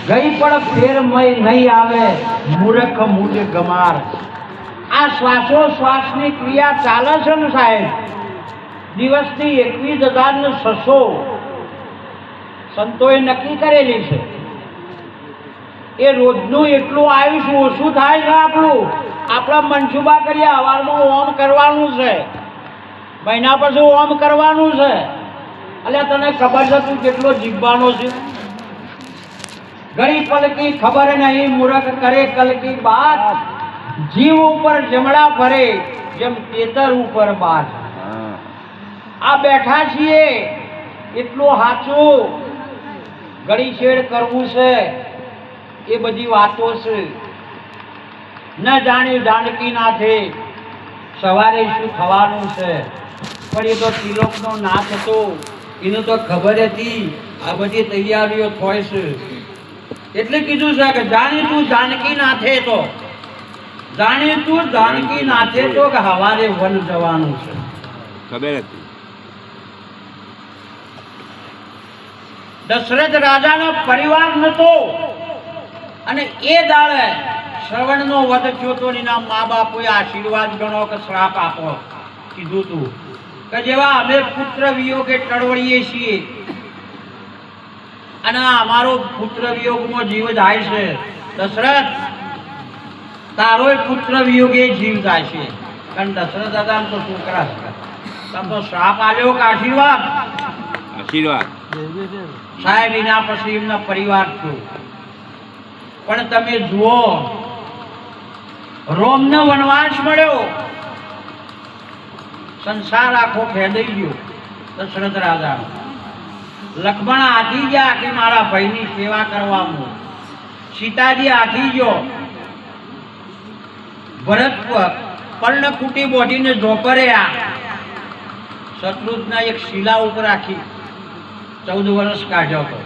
ગઈ પણ ફેરમય નહીં આવે, મૂર્ખ મૂજ ગમાર. આ શ્વાસોશ્વાસની ક્રિયા ચાલે છે ને સાહેબ, દિવસની 21,600 સંતોએ નક્કી કરેલી છે. એ રોજનું એટલું આયુષ ઓછું થાય છે. આપણા મનસુબા કરીએ, સવારમાં ઓમ કરવાનું છે, મહિના પછી ઓમ કરવાનું છે. એટલે તને ખબર છે તું કેટલો જીવવાનો છે? ઘણી પલકી ખબર નહીં, મૂર્ખ કરે કલકી બાત. જીવ ઉપર જમણા ફરે જેમ તેતર ઉપર બાત. આ બેઠા છીએ એટલું સાચું, ઘડી છેડ કરવું છે એ બધી વાતો છે. ન જાણી જાનકી નાથે સવારે શું થવાનું છે, પણ એ તો તિલોકનો નાથ હતો, એને તો ખબર હતી આ બધી તૈયારીઓ થાય છે. એટલે કીધું છે કે જાણી તું જાનકી નાથે તો, જાણી તું જાનકી નાથે તો કે હવારે વન જવાનું છે. ખબર હતી. દશરથ રાજાનો પરિવાર નતો, અને એ દાડે શ્રવણનો વધ થયો તો એના મા બાપોએ આશીર્વાદ ગણો કે શ્રાપ આપો કીધું તું કે જેવા અમે પુત્ર વિયોગે ટળવળીએ છીએ અને અમારો પુત્ર વિયોગમાં જીવ જાય છે, દશરથ તારોય પુત્ર વિયોગે જીવ જાય છે. કારણ દશરથ દાદા તો છોકરા છે, તમે તો શ્રાપ આલ્યો કે આશીર્વાદ? આશીર્વાદ સાહેબ. એના પછી એમના પરિવાર થયો. પણ તમે જુઓ, રોમનો વનવાસ મળ્યો, સંસાર આખો ખેદાઈ ગયો દશરથ રાજા. લક્ષ્મણ હાથી ગયા કે મારા ભાઈની સેવા કરવામાં, સીતાજી હાથી ગયો, ભરત પર્ણકુટી બોધીને ઝોપર્યા, શત્રુઘ્ન એક શિલા ઉપર રાખી 14 વર્ષ કાઢ્યો હતો.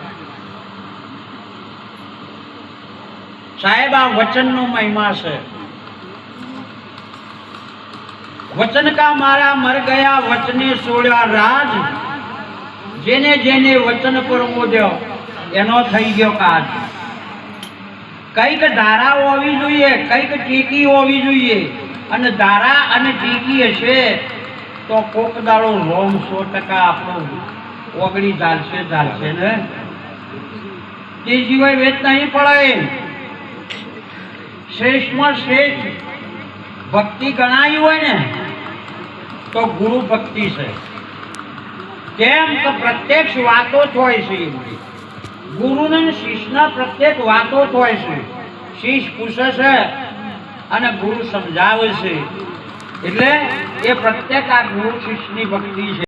સાહેબ આ વચનનો મહિમા છે. વચન કા મારા મર ગયા, વચને છોડ્યા રાજ. જેને જેને વચન પર મોદ્યો એનો થઈ ગયો કાજ. કઈક ધારા હોવી જોઈએ, કઈક ટીકી હોવી જોઈએ, અને ધારા અને ટીકી હશે તો કોક દાડો રોમ 100% આપણો ઓગળી ચાલશે ને. તે સિવાય વેચ નહીં પડે. શ્રેષ્ઠમાં શ્રેષ્ઠ ભક્તિ ગણાવી હોય ને તો ગુરુ ભક્તિ છે. કેમ કે પ્રત્યક્ષ વાતો જ હોય છે. ગુરુને શિષ્યના પ્રત્યેક વાતો જ હોય છે. શિષ્ય પૂછે છે અને ગુરુ સમજાવે છે, એટલે એ પ્રત્યેક આ ગુરુ શિષ્યની ભક્તિ છે.